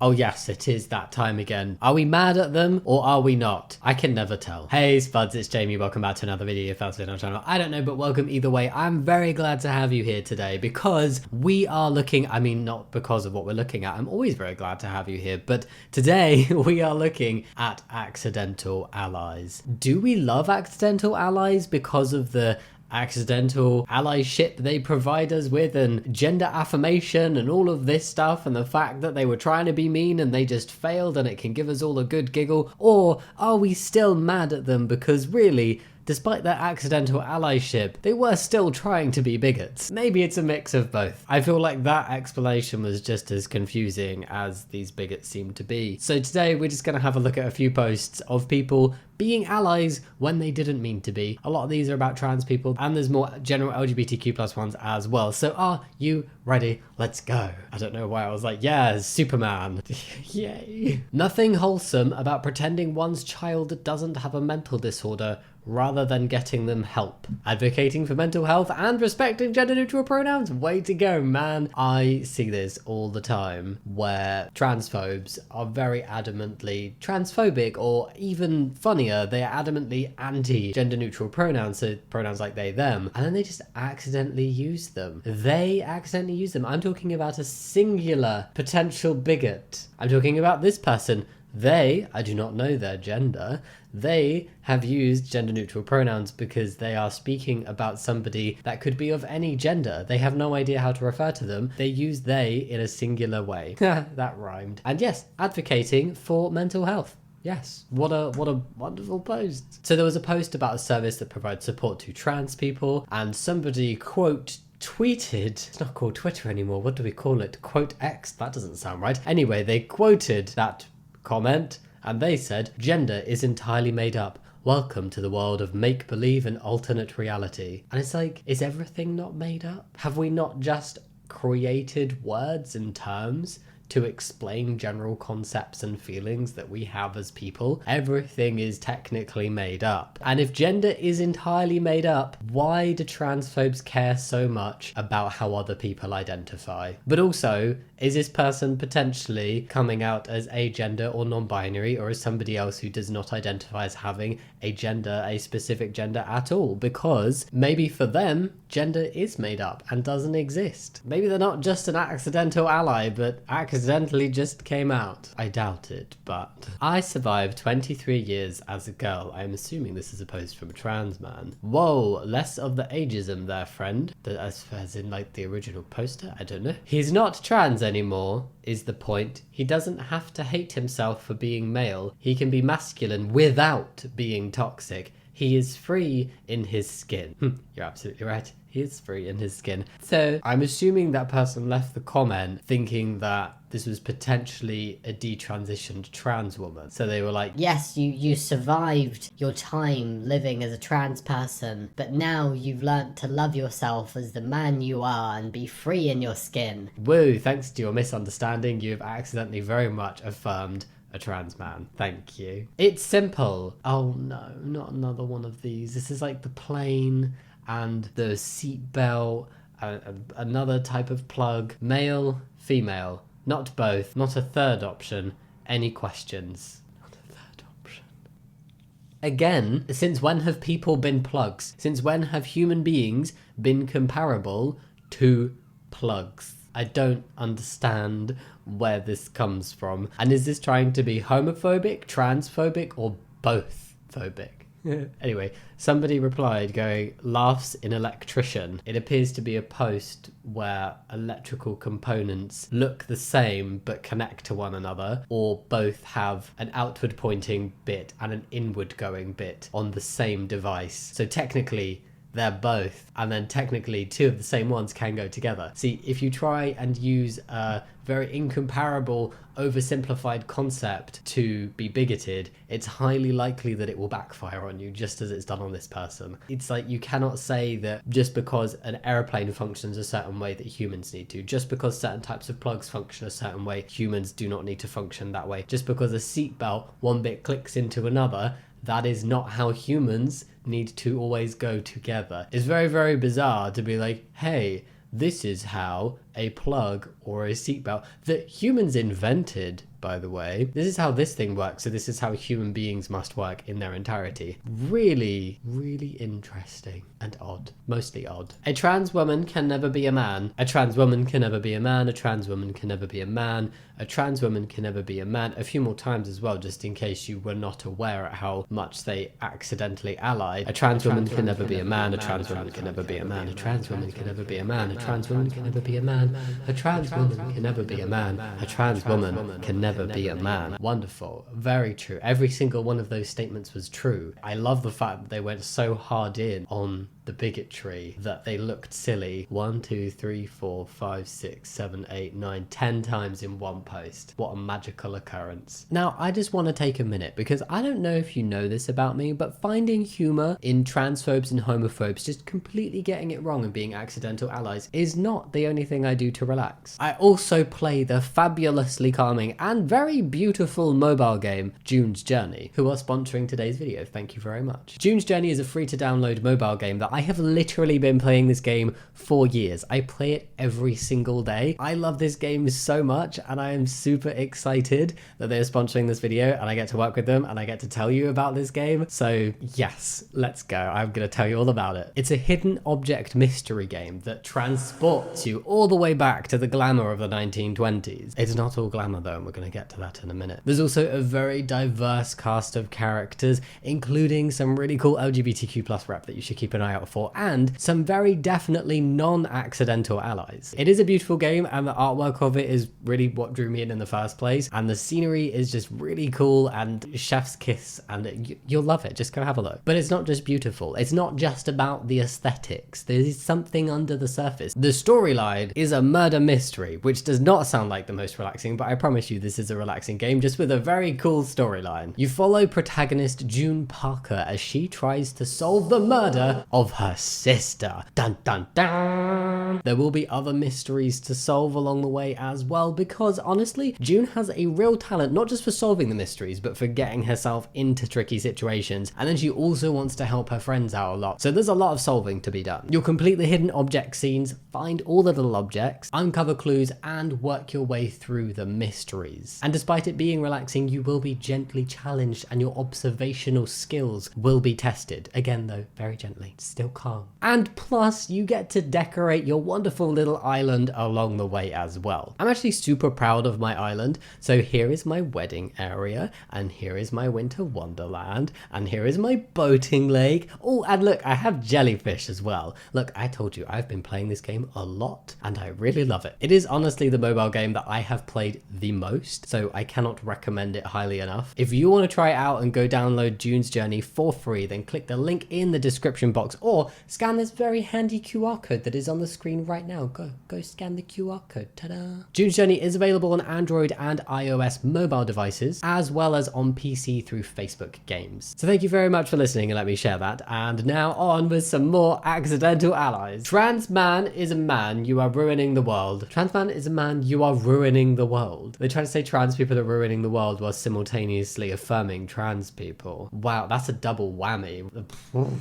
Oh yes, it is that time again. Are we mad at them or are we not? I can never tell. Hey Spuds, it's Jamie. Welcome back to another video if that's been on our channel. I don't know, but welcome either way. I'm very glad to have you here today because we are looking, I mean, not because of what we're looking at. I'm always very glad to have you here, but today we are looking at accidental allies. Do we love accidental allies because of the accidental allyship they provide us with and gender affirmation and all of this stuff and the fact that they were trying to be mean and they just failed and it can give us all a good giggle? Or are we still mad at them because really, despite their accidental allyship, they were still trying to be bigots? Maybe it's a mix of both. I feel like that explanation was just as confusing as these bigots seem to be. So today we're just going to have a look at a few posts of people being allies when they didn't mean to be. A lot of these are about trans people and there's more general LGBTQ plus ones as well. So are you ready? Let's go. I don't know why I was like, yeah, Superman. Yay. Nothing wholesome about pretending one's child doesn't have a mental disorder rather than getting them help. Advocating for mental health and respecting gender neutral pronouns. Way to go, man. I see this all the time where transphobes are very adamantly transphobic, or even funnier, they are adamantly anti gender neutral pronouns, so pronouns like they, them, and then they just accidentally use them. They accidentally use them. I'm talking about a singular potential bigot. I'm talking about this person. They, I do not know their gender, they have used gender neutral pronouns because they are speaking about somebody that could be of any gender. They have no idea how to refer to them. They use they in a singular way. That rhymed. And yes, advocating for mental health. Yes, what a wonderful post. So there was a post about a service that provides support to trans people, and somebody, quote, tweeted, it's not called Twitter anymore, what do we call it? Quote X, that doesn't sound right. Anyway, they quoted that comment and they said, "Gender is entirely made up. Welcome to the world of make-believe and alternate reality." And it's like, is everything not made up? Have we not just created words and terms to explain general concepts and feelings that we have as people? Everything is technically made up. And if gender is entirely made up, why do transphobes care so much about how other people identify? But also, is this person potentially coming out as agender or non-binary, or as somebody else who does not identify as having a gender, a specific gender at all? Because maybe for them, gender is made up and doesn't exist. Maybe they're not just an accidental ally, but accidentally just came out. I doubt it, but I survived 23 years as a girl. I'm assuming this is a post from a trans man. Whoa, less of the ageism there, friend. As in like the original poster? I don't know. He's not trans anymore, is the point. He doesn't have to hate himself for being male. He can be masculine without being toxic. He is free in his skin. You're absolutely right. He is free in his skin. So I'm assuming that person left the comment thinking that this was potentially a detransitioned trans woman. So they were like, yes, you survived your time living as a trans person, but now you've learnt to love yourself as the man you are and be free in your skin. woo, thanks to your misunderstanding, you've accidentally very much affirmed a trans man. Thank you. It's simple. Oh no, not another one of these. This is like the plane and the seatbelt, another type of plug. Male, female, not both, not a third option. Any questions? Not a third option. Again, since when have people been plugs? Since when have human beings been comparable to plugs? I don't understand where this comes from. And is this trying to be homophobic, transphobic, or both phobic? Anyway, somebody replied going, laughs in electrician. It appears to be a post where electrical components look the same but connect to one another, or both have an outward pointing bit and an inward going bit on the same device. So technically, they're both, and then technically two of the same ones can go together. See, if you try and use a very incomparable, oversimplified concept to be bigoted, it's highly likely that it will backfire on you, just as it's done on this person. It's like, you cannot say that just because an airplane functions a certain way that humans need to, just because certain types of plugs function a certain way, humans do not need to function that way. Just because a seatbelt, one bit clicks into another, that is not how humans need to always go together. It's very, very bizarre to be like, hey, this is how a plug or a seatbelt that humans invented by the way. This is how this thing works, so this is how human beings must work in their entirety. Really, really interesting and odd. Mostly odd. A trans woman can never be a man. A trans woman can never be a man. A trans woman can never be a man. A trans woman can never be a man. A few more times as well, just in case you were not aware at how much they accidentally allied. A trans woman can never be a man. A trans woman can never be a man. A trans woman can never be a man. A trans woman can never be a man. A trans woman can never be a man. A trans woman can never be a man. Wonderful. Very true. Every single one of those statements was true. I love the fact that they went so hard in on the bigotry that they looked silly 1, 2, 3, 4, 5, 6, 7, 8, 9, 10 times in one post. What a magical occurrence. Now, I just want to take a minute because I don't know if you know this about me, but finding humor in transphobes and homophobes just completely getting it wrong and being accidental allies is not the only thing I do to relax. I also play the fabulously calming and very beautiful mobile game June's Journey, who are sponsoring today's video. Thank you very much. June's Journey is a free to download mobile game that I have literally been playing this game for years. I play it every single day. I love this game so much and I am super excited that they're sponsoring this video and I get to work with them and I get to tell you about this game. So yes, let's go. I'm going to tell you all about it. It's a hidden object mystery game that transports you all the way back to the glamour of the 1920s. It's not all glamour though, and we're going to get to that in a minute. There's also a very diverse cast of characters, including some really cool LGBTQ+ rep that you should keep an eye out for, and some very definitely non-accidental allies. It is a beautiful game and the artwork of it is really what drew me in the first place, and the scenery is just really cool and chef's kiss, and you'll love it. Just go have a look. But it's not just beautiful. It's not just about the aesthetics. There is something under the surface. The storyline is a murder mystery, which does not sound like the most relaxing, but I promise you this is a relaxing game just with a very cool storyline. You follow protagonist June Parker as she tries to solve the murder of her sister. Dun dun dun! There will be other mysteries to solve along the way as well, because honestly, June has a real talent not just for solving the mysteries, but for getting herself into tricky situations, and then she also wants to help her friends out a lot. So there's a lot of solving to be done. You'll complete the hidden object scenes, find all the little objects, uncover clues, and work your way through the mysteries. And despite it being relaxing, you will be gently challenged and your observational skills will be tested. Again though, very gently, still calm. And plus, you get to decorate your wonderful little island along the way as well. I'm actually super proud of my island. So here is my wedding area, and here is my winter wonderland, and here is my boating lake. Oh, and look, I have jellyfish as well. Look, I told you I've been playing this game a lot and I really love it. It is honestly the mobile game that I have played the most, so I cannot recommend it highly enough. If you want to try it out and go download June's Journey for free, then click the link in the description box or scan this very handy QR code that is on the screen right now. Go scan the QR code. Ta-da! June's Journey is available on Android and iOS mobile devices, as well as on PC through Facebook Games. So thank you very much for listening and let me share that. And now on with some more accidental allies. Trans man is a man, you are ruining the world. Trans man is a man, you are ruining the world. They try to say trans people are ruining the world while simultaneously affirming trans people. Wow, that's a double whammy.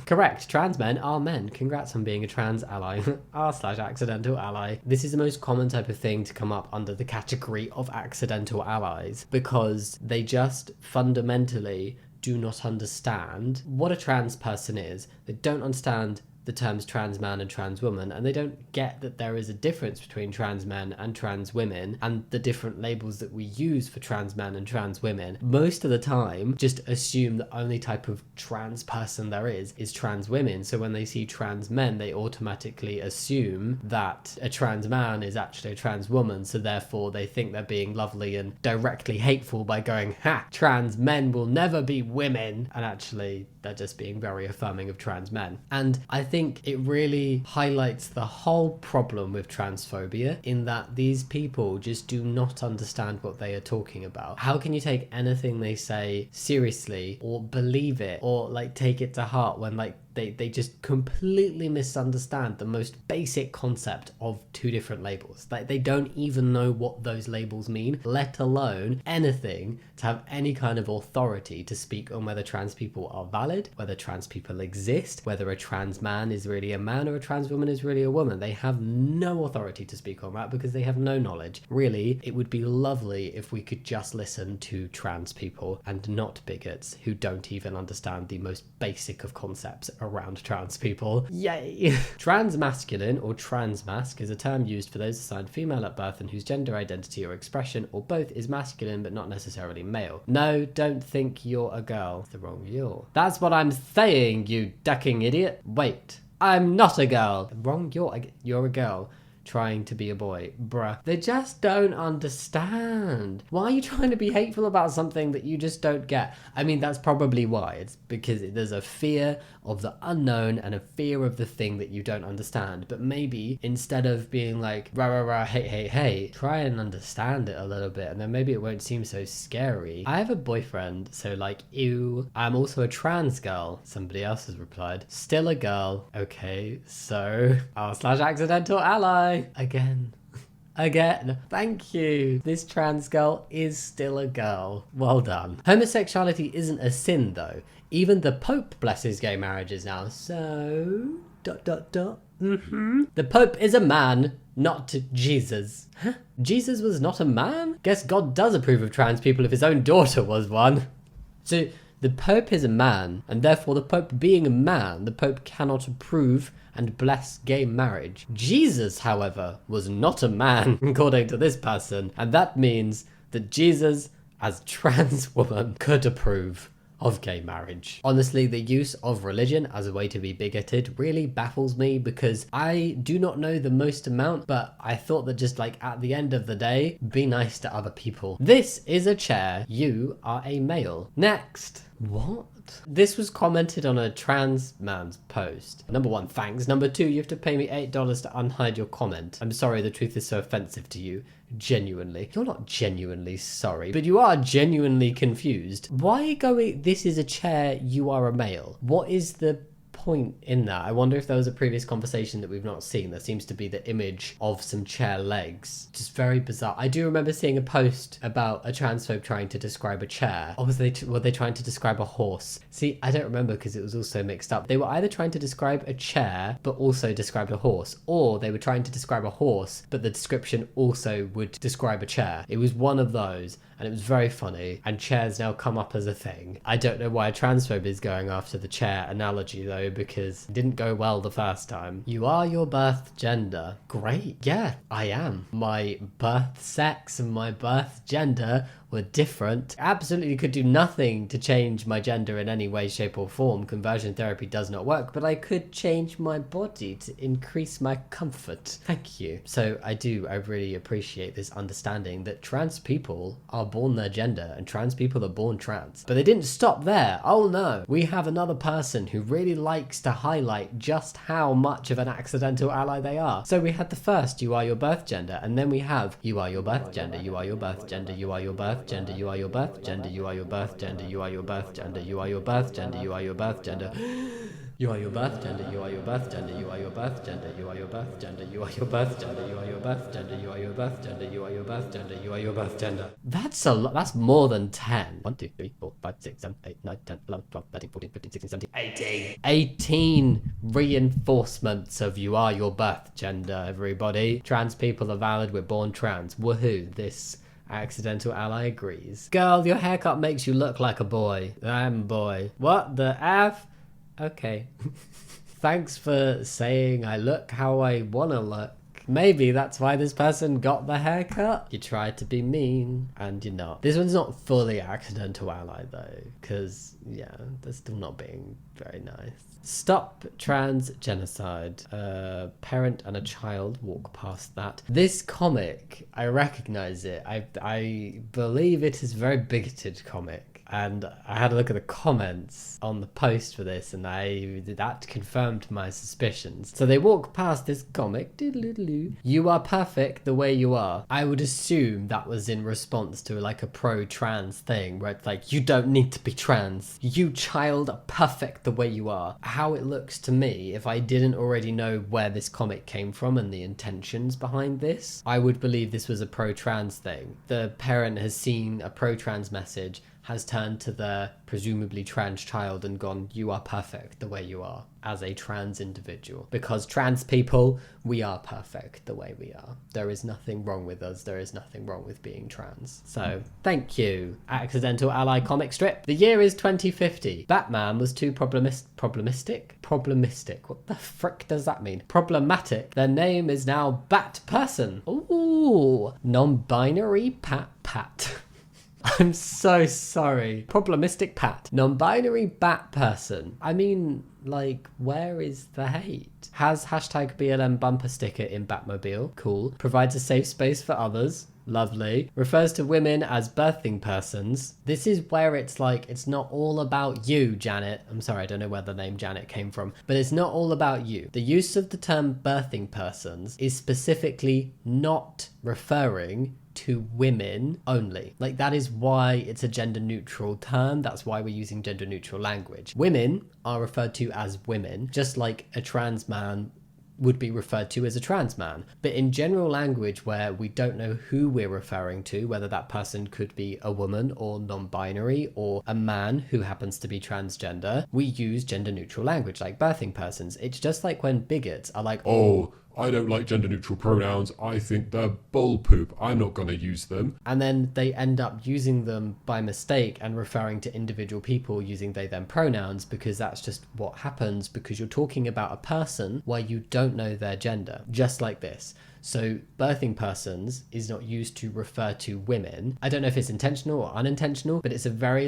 Correct, trans men are men. Congrats on being a trans ally. r/accidental ally. This is the most common type of thing to come up under the category of accidental allies, because they just fundamentally do not understand what a trans person is. They don't understand the terms trans man and trans woman, and they don't get that there is a difference between trans men and trans women and the different labels that we use for trans men and trans women. Most of the time just assume the only type of trans person there is trans women, so when they see trans men they automatically assume that a trans man is actually a trans woman, so therefore they think they're being lovely and directly hateful by going, ha, trans men will never be women, and actually they're just being very affirming of trans men. And I think it really highlights the whole problem with transphobia, in that these people just do not understand what they are talking about. How can you take anything they say seriously or believe it or like take it to heart when like They just completely misunderstand the most basic concept of two different labels. Like, they don't even know what those labels mean, let alone anything to have any kind of authority to speak on whether trans people are valid, whether trans people exist, whether a trans man is really a man or a trans woman is really a woman. They have no authority to speak on that because they have no knowledge. Really, it would be lovely if we could just listen to trans people and not bigots who don't even understand the most basic of concepts around trans people. Yay! Transmasculine or transmasc is a term used for those assigned female at birth and whose gender identity or expression or both is masculine but not necessarily male. No, don't think you're a girl. It's the wrong you're. That's what I'm saying, you ducking idiot. Wait, I'm not a girl. Wrong you're a girl trying to be a boy. Bruh. They just don't understand. Why are you trying to be hateful about something that you just don't get? I mean, that's probably why. It's because there's a fear of the unknown and a fear of the thing that you don't understand. But maybe instead of being like, rah, rah, rah, hey, try and understand it a little bit, and then maybe it won't seem so scary. I have a boyfriend, so like, ew. I'm also a trans girl. Somebody else has replied. Still a girl. Okay, so r/accidental ally. Again. Thank you. This trans girl is still a girl. Well done. Homosexuality isn't a sin though. Even the Pope blesses gay marriages now. So... ... The Pope is a man, not Jesus. Huh? Jesus was not a man? Guess God does approve of trans people if his own daughter was one. So the Pope is a man, and therefore the Pope being a man, the Pope cannot approve and bless gay marriage. Jesus, however, was not a man, according to this person, and that means that Jesus, as trans woman, could approve of gay marriage. Honestly, the use of religion as a way to be bigoted really baffles me because I do not know the most amount, but I thought that just like at the end of the day, be nice to other people. This is a chair. You are a male. Next. What? This was commented on a trans man's post. Number one, thanks. Number two, you have to pay me $8 to unhide your comment. I'm sorry the truth is so offensive to you. Genuinely. You're not genuinely sorry, but you are genuinely confused. Why going, this is a chair, you are a male? What is the point in that? I wonder if there was a previous conversation that we've not seen. There seems to be the image of some chair legs. Just very bizarre. I do remember seeing a post about a transphobe trying to describe a chair. Or were they trying to describe a horse? See, I don't remember because it was all so mixed up. They were either trying to describe a chair but also described a horse, or they were trying to describe a horse but the description also would describe a chair. It was one of those, and it was very funny, and chairs now come up as a thing. I don't know why a transphobe is going after the chair analogy though, because it didn't go well the first time. You are your birth gender. Great. Yeah, I am. My birth sex and my birth gender were different. Absolutely could do nothing to change my gender in any way, shape or form. Conversion therapy does not work, but I could change my body to increase my comfort. Thank you. So I really appreciate this understanding that trans people are born their gender and trans people are born trans. But they didn't stop there. Oh no. We have another person who really likes to highlight just how much of an accidental ally they are. So we had the first, you are your birth gender, and then we have, you are your birth gender, you are your birth gender, you are your birth gender, you are your birth gender, you are your birth gender, you are your birth gender, you are your birth gender, you are your birth gender. You are your birth gender, you are your birth gender, you are your birth gender, you are your birth gender, you are your birth gender, you are your birth gender, you are your birth gender, you are your birth gender, you are your birth gender. That's a lot, that's more than 10. 1, 2, 3, 4, 5, 6, 7, 8, 9, 10, 11, 12, 13, 14, 15, 16, 17, 18. 18 reinforcements of you are your birth gender, everybody. Trans people are valid, we're born trans. Woohoo, this accidental ally agrees. Girl, your haircut makes you look like a boy. I'm a boy. What the F? Okay. Thanks for saying I look how I wanna look. Maybe that's why this person got the haircut. You tried to be mean, and you're not. This one's not fully accidental ally though, because, yeah, they're still not being very nice. Stop trans genocide. A parent and a child walk past that. This comic, I recognize it. I believe it is a very bigoted comic. and I had a look at the comments on the post for this, and that confirmed my suspicions. So they walk past this comic, you are perfect the way you are. I would assume that was in response to like a pro-trans thing, where it's like, you don't need to be trans, you child are perfect the way you are. How it looks to me, if I didn't already know where this comic came from and the intentions behind this, I would believe this was a pro-trans thing. The parent has seen a pro-trans message, has turned to their presumably trans child and gone, you are perfect the way you are as a trans individual. Because trans people, we are perfect the way we are. There is nothing wrong with us. There is nothing wrong with being trans. So thank you, Accidental Ally comic strip. The year is 2050. Batman was too problematic. What the frick does that mean? Problematic. Their name is now Bat Person. Ooh, non-binary Pat. I'm so sorry. Problematic Pat. Non-binary Bat Person. I mean, like, where is the hate? Has hashtag BLM bumper sticker in Batmobile. Cool. Provides a safe space for others. Lovely. Refers to women as birthing persons. This is where it's like, it's not all about you, Janet. I'm sorry, I don't know where the name Janet came from, but it's not all about you. The use of the term birthing persons is specifically not referring to women only. Like, that is why it's a gender neutral term. That's why we're using gender neutral language. Women are referred to as women, just like a trans man would be referred to as a trans man. But in general language, where we don't know who we're referring to, whether that person could be a woman or non-binary or a man who happens to be transgender, we use gender neutral language like birthing persons. It's just like when bigots are like, oh, I don't like gender neutral pronouns, I think they're bull poop, I'm not going to use them. And then they end up using them by mistake and referring to individual people using they them pronouns, because that's just what happens, because you're talking about a person where you don't know their gender, just like this. So birthing persons is not used to refer to women. I don't know if it's intentional or unintentional, but it's a very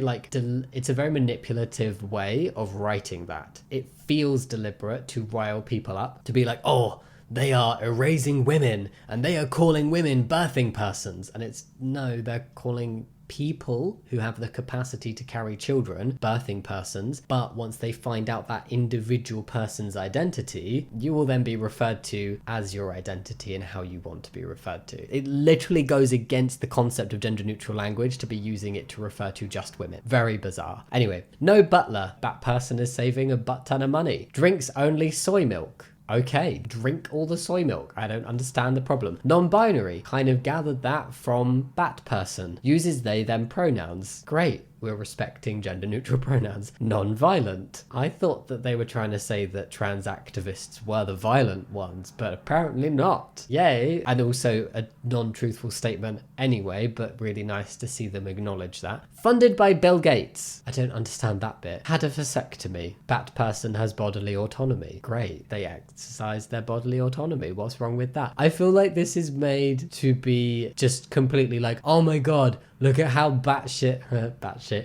it's a very manipulative way of writing that. It feels deliberate to rile people up, to be like, oh, they are erasing women and they are calling women birthing persons. And it's, no, they're calling people who have the capacity to carry children birthing persons. But once they find out that individual person's identity, you will then be referred to as your identity and how you want to be referred to. It literally goes against the concept of gender neutral language to be using it to refer to just women. Very bizarre. Anyway, no butler. That person is saving a butt ton of money. Drinks only soy milk. Okay, drink all the soy milk. I don't understand the problem. Non-binary, kind of gathered that from Bat Person. Uses they, them pronouns. Great, we're respecting gender neutral pronouns. Non-violent. I thought that they were trying to say that trans activists were the violent ones, but apparently not. Yay. And also a non-truthful statement anyway, but really nice to see them acknowledge that. Funded by Bill Gates. I don't understand that bit. Had a vasectomy. Bat Person has bodily autonomy. Great. They exercise their bodily autonomy. What's wrong with that? I feel like this is made to be just completely like, oh my god, look at how batshit.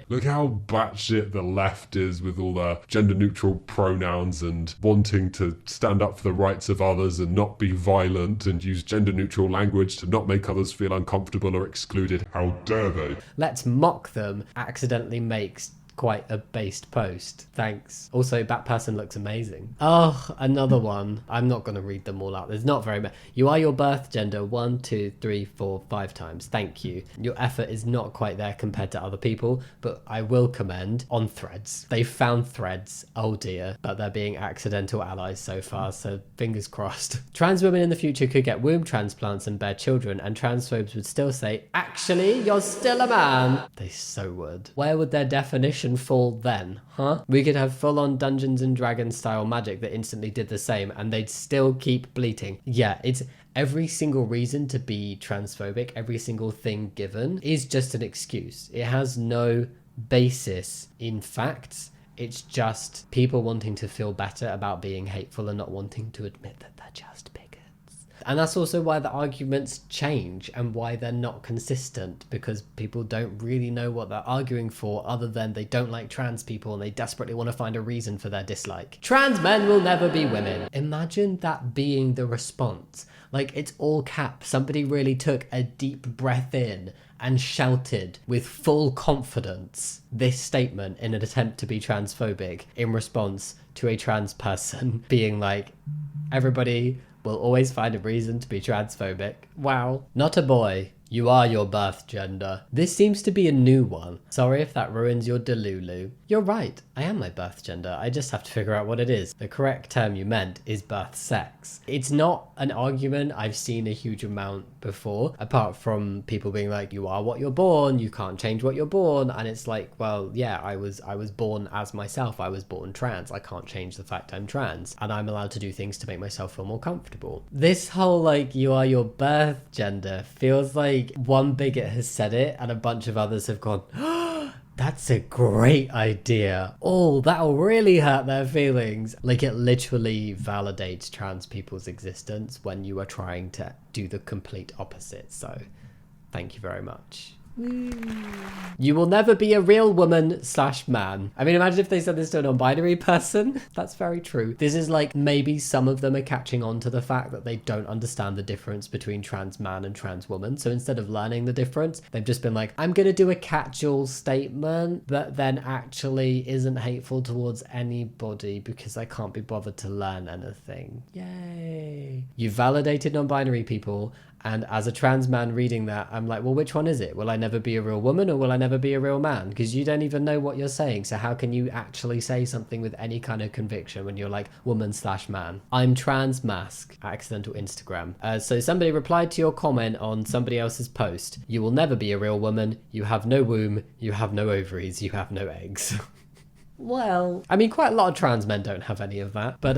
Look how batshit the left is with all their gender neutral pronouns and wanting to stand up for the rights of others and not be violent and use gender neutral language to not make others feel uncomfortable or excluded. How dare they? Let's mock them. Accidentally makes quite a based post. Thanks. Also, Bat Person looks amazing. Oh, another one. I'm not going to read them all out. There's not very many. You are your birth gender 1, 2, 3, 4, 5 times. Thank you. Your effort is not quite there compared to other people, but I will commend on Threads. They found Threads. Oh dear. But they're being accidental allies so far, so fingers crossed. Trans women in the future could get womb transplants and bear children, and transphobes would still say, actually, you're still a man. They so would. Where would their definition fall then, huh? We could have full-on Dungeons and Dragons style magic that instantly did the same and they'd still keep bleating. Yeah, it's every single reason to be transphobic, every single thing given is just an excuse. It has no basis in facts. It's just people wanting to feel better about being hateful and not wanting to admit that they're just bigots. And that's also why the arguments change and why they're not consistent, because people don't really know what they're arguing for other than they don't like trans people and they desperately want to find a reason for their dislike. Trans men will never be women. Imagine that being the response. Like, it's all caps. Somebody really took a deep breath in and shouted with full confidence this statement in an attempt to be transphobic in response to a trans person being like, everybody will always find a reason to be transphobic. Wow. Not a boy. You are your birth gender. This seems to be a new one. Sorry if that ruins your delulu. You're right, I am my birth gender. I just have to figure out what it is. The correct term you meant is birth sex. It's not an argument I've seen a huge amount before, apart from people being like, you are what you're born, you can't change what you're born. And it's like, well, yeah, I was born as myself. I was born trans. I can't change the fact I'm trans. And I'm allowed to do things to make myself feel more comfortable. This whole like, you are your birth gender feels like one bigot has said it and a bunch of others have gone, that's a great idea. Oh, that'll really hurt their feelings. Like, it literally validates trans people's existence when you are trying to do the complete opposite. So, thank you very much. You will never be a real woman / man. I mean, imagine if they said this to a non-binary person. That's very true. This is like, maybe some of them are catching on to the fact that they don't understand the difference between trans man and trans woman. So instead of learning the difference, they've just been like, I'm going to do a catch-all statement that then actually isn't hateful towards anybody because I can't be bothered to learn anything. Yay. You validated non-binary people. And as a trans man reading that, I'm like, well, which one is it? Will I never be a real woman or will I never be a real man? Because you don't even know what you're saying. So how can you actually say something with any kind of conviction when you're like woman / man? I'm trans mask, accidental Instagram. So somebody replied to your comment on somebody else's post. You will never be a real woman. You have no womb. You have no ovaries. You have no eggs. Well, I mean, quite a lot of trans men don't have any of that, but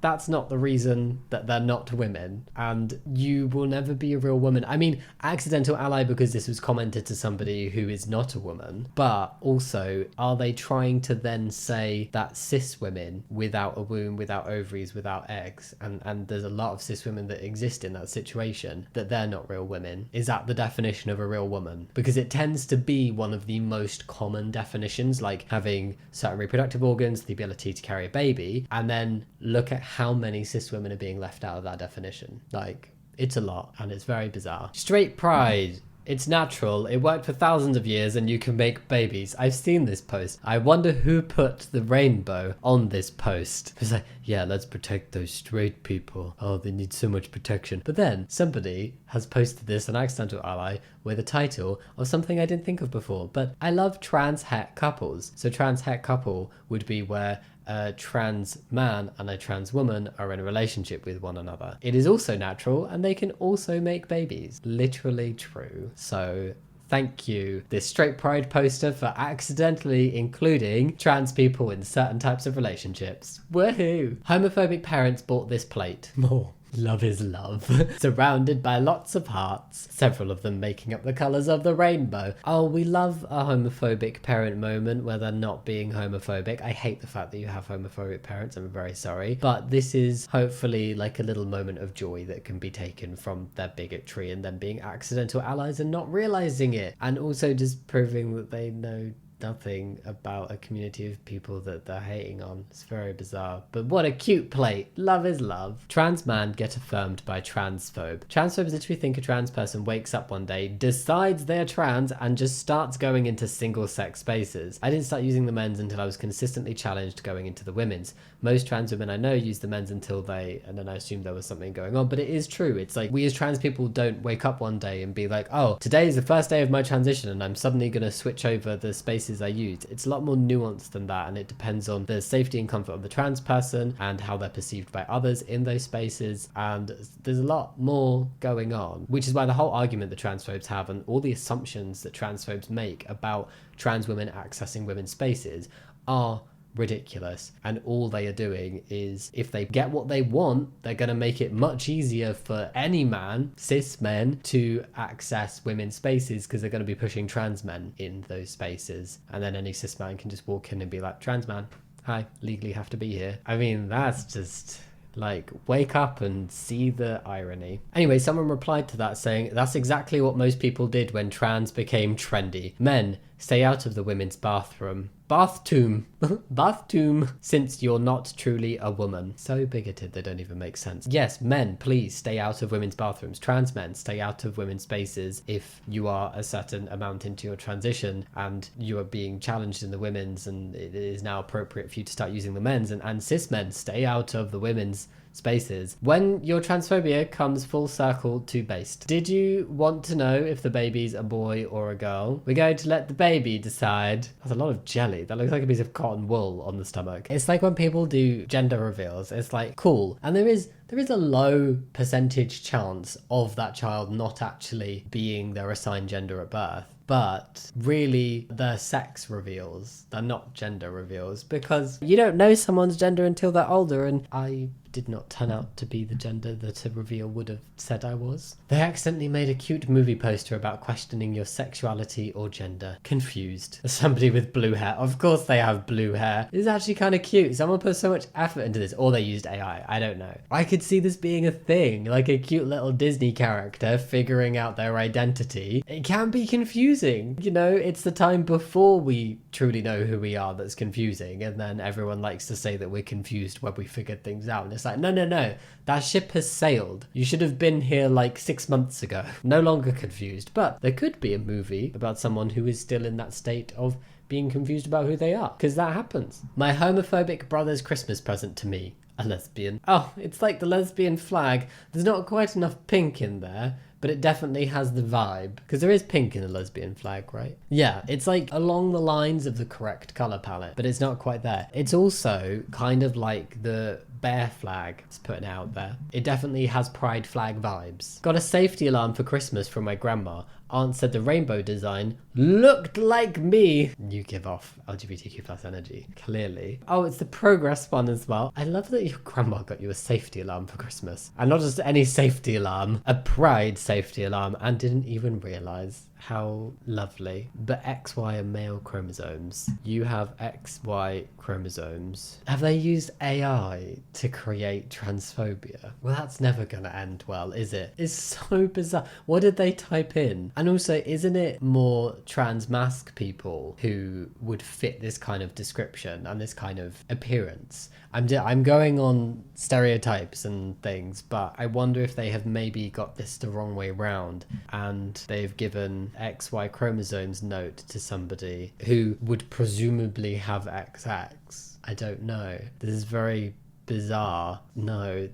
that's not the reason that they're not women, and you will never be a real woman. I mean, accidental ally because this was commented to somebody who is not a woman, but also, are they trying to then say that cis women without a womb, without ovaries, without eggs, and there's a lot of cis women that exist in that situation, that they're not real women? Is that the definition of a real woman? Because it tends to be one of the most common definitions, like having certain reproductive organs, the ability to carry a baby, and then look at how many cis women are being left out of that definition. Like, it's a lot, and it's very bizarre. Straight pride. It's natural. It worked for thousands of years and you can make babies. I've seen this post. I wonder who put the rainbow on this post. It's like, yeah, let's protect those straight people. Oh, they need so much protection. But then somebody has posted this, an accidental ally, with a title of something I didn't think of before. But I love trans het couples. So trans het couple would be where a trans man and a trans woman are in a relationship with one another. It is also natural and they can also make babies. Literally true. So thank you, this straight pride poster, for accidentally including trans people in certain types of relationships. Woohoo! Homophobic parents bought this plate. More. Love is love. Surrounded by lots of hearts, several of them making up the colours of the rainbow. Oh, we love a homophobic parent moment where they're not being homophobic. I hate the fact that you have homophobic parents, I'm very sorry. But this is hopefully like a little moment of joy that can be taken from their bigotry and them being accidental allies and not realising it. And also just proving that they know nothing about a community of people that they're hating on. It's very bizarre. But what a cute plate. Love is love. Trans man get affirmed by transphobe. Transphobes literally think a trans person wakes up one day, decides they're trans, and just starts going into single sex spaces. I didn't start using the men's until I was consistently challenged going into the women's. Most trans women I know use the men's until and then I assumed there was something going on. But it is true. It's like, we as trans people don't wake up one day and be like, oh, today is the first day of my transition and I'm suddenly going to switch over the spaces I use. It's a lot more nuanced than that, and it depends on the safety and comfort of the trans person and how they're perceived by others in those spaces, and there's a lot more going on, which is why the whole argument that transphobes have and all the assumptions that transphobes make about trans women accessing women's spaces are ridiculous. And all they are doing is, if they get what they want, they're going to make it much easier for any man, cis men, to access women's spaces, because they're going to be pushing trans men in those spaces, and then any cis man can just walk in and be like, trans man, hi, legally have to be here. I mean, that's just Like, wake up and see the irony. Anyway, someone replied to that saying, that's exactly what most people did when trans became trendy. Men, stay out of the women's bathroom. Bathtomb. Bathtomb. Since you're not truly a woman. So bigoted they don't even make sense. Yes, men, please stay out of women's bathrooms. Trans men, stay out of women's spaces if you are a certain amount into your transition and you are being challenged in the women's and it is now appropriate for you to start using the men's. And cis men, stay out of the women's spaces. When your transphobia comes full circle to based. Did you want to know if the baby's a boy or a girl? We're going to let the baby decide. That's a lot of jelly. That looks like a piece of cotton wool on the stomach. It's like when people do gender reveals, it's like, cool. And there is a low percentage chance of that child not actually being their assigned gender at birth. But really, they're sex reveals. They're not gender reveals because you don't know someone's gender until they're older, and I did not turn out to be the gender that a reveal would have said I was. They accidentally made a cute movie poster about questioning your sexuality or gender. Confused. Somebody with blue hair. Of course they have blue hair. It's actually kind of cute. Someone put so much effort into this. Or they used AI. I don't know. I could see this being a thing. Like a cute little Disney character figuring out their identity. It can be confusing. You know, it's the time before we truly know who we are that's confusing. And then everyone likes to say that we're confused when we figured things out. And it's like, no, that ship has sailed. You should have been here like 6 months ago. No longer confused. But there could be a movie about someone who is still in that state of being confused about who they are, because that happens. My homophobic brother's Christmas present to me, a lesbian. Oh, it's like the lesbian flag. There's not quite enough pink in there, but it definitely has the vibe. Because there is pink in the lesbian flag, right? Yeah, it's like along the lines of the correct colour palette, but it's not quite there. It's also kind of like the bear flag. It's putting out there. It definitely has pride flag vibes. Got a safety alarm for Christmas from my grandma. Aunt said the rainbow design looked like me. You give off LGBTQ plus energy, clearly. Oh, it's the progress one as well. I love that your grandma got you a safety alarm for Christmas. And not just any safety alarm, a pride safety alarm, and didn't even realise. How lovely. But XY are male chromosomes. You have XY chromosomes. Have they used AI to create transphobia? Well, that's never gonna end well, is it? It's so bizarre. What did they type in? And also, isn't it more trans masc people who would fit this kind of description and this kind of appearance? I'm going on stereotypes and things, but I wonder if they have maybe got this the wrong way round and they've given XY chromosomes note to somebody who would presumably have XX. I don't know. This is very bizarre. No,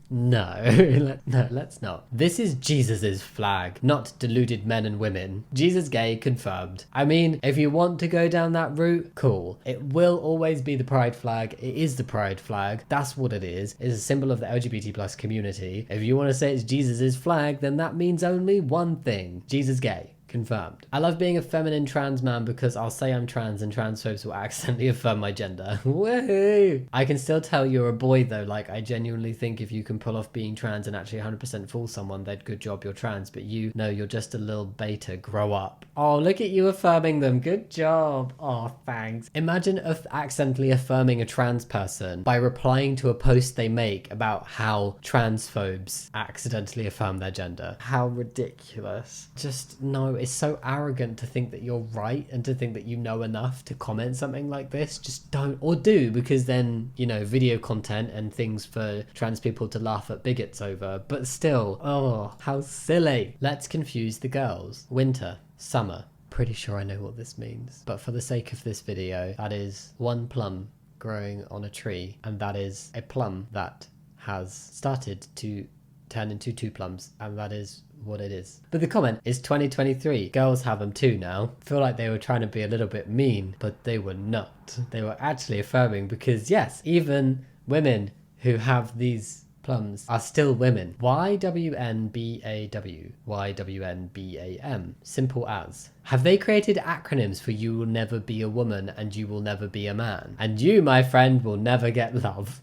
let's not. This is Jesus's flag, not deluded men and women. Jesus gay, confirmed. I mean, if you want to go down that route, cool. It will always be the pride flag. It is the pride flag. That's what it is. It's a symbol of the LGBT plus community. If you want to say it's Jesus's flag, then that means only one thing. Jesus gay. Confirmed. I love being a feminine trans man because I'll say I'm trans and transphobes will accidentally affirm my gender. Woohoo! I can still tell you're a boy though. Like, I genuinely think if you can pull off being trans and actually 100% fool someone, then good job, you're trans. But you, no, you're just a little beta. Grow up. Oh, look at you affirming them. Good job. Oh, thanks. Imagine accidentally affirming a trans person by replying to a post they make about how transphobes accidentally affirm their gender. How ridiculous. Just no. It's so arrogant to think that you're right and to think that you know enough to comment something like this. Just don't, or do, because then, you know, video content and things for trans people to laugh at bigots over. But still, oh, how silly. Let's confuse the girls. Winter, summer. Pretty sure I know what this means. But for the sake of this video, that is one plum growing on a tree. And that is a plum that has started to turn into two plums. And that is what it is. But the comment is 2023. Girls have them too now. I feel like they were trying to be a little bit mean, but they were not. They were actually affirming because yes, even women who have these plums are still women. YWNBAW. YWNBAM. Simple as. Have they created acronyms for you will never be a woman and you will never be a man? And you, my friend, will never get love.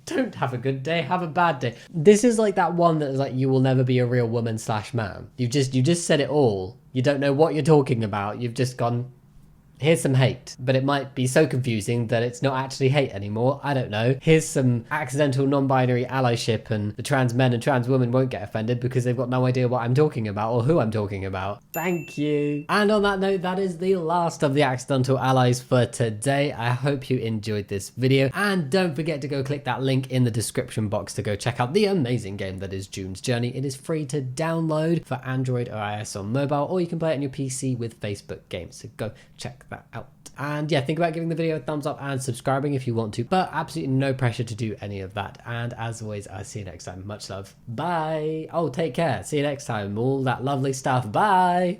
Don't have a good day, have a bad day. This is like that one that is like you will never be a real woman / man. You just said it all. You don't know what you're talking about. You've just gone Here's some hate, but it might be so confusing that it's not actually hate anymore. I don't know. Here's some accidental non-binary allyship, and the trans men and trans women won't get offended because they've got no idea what I'm talking about or who I'm talking about. Thank you. And on that note, that is the last of the accidental allies for today. I hope you enjoyed this video, and don't forget to go click that link in the description box to go check out the amazing game that is June's Journey. It is free to download for Android or iOS on mobile, or you can play it on your PC with Facebook Games, so go check that out. And yeah, think about giving the video a thumbs up and subscribing if you want to, but absolutely no pressure to do any of that. And as always, I'll see you next time. Much love. Bye. Oh, take care. See you next time. All that lovely stuff. Bye.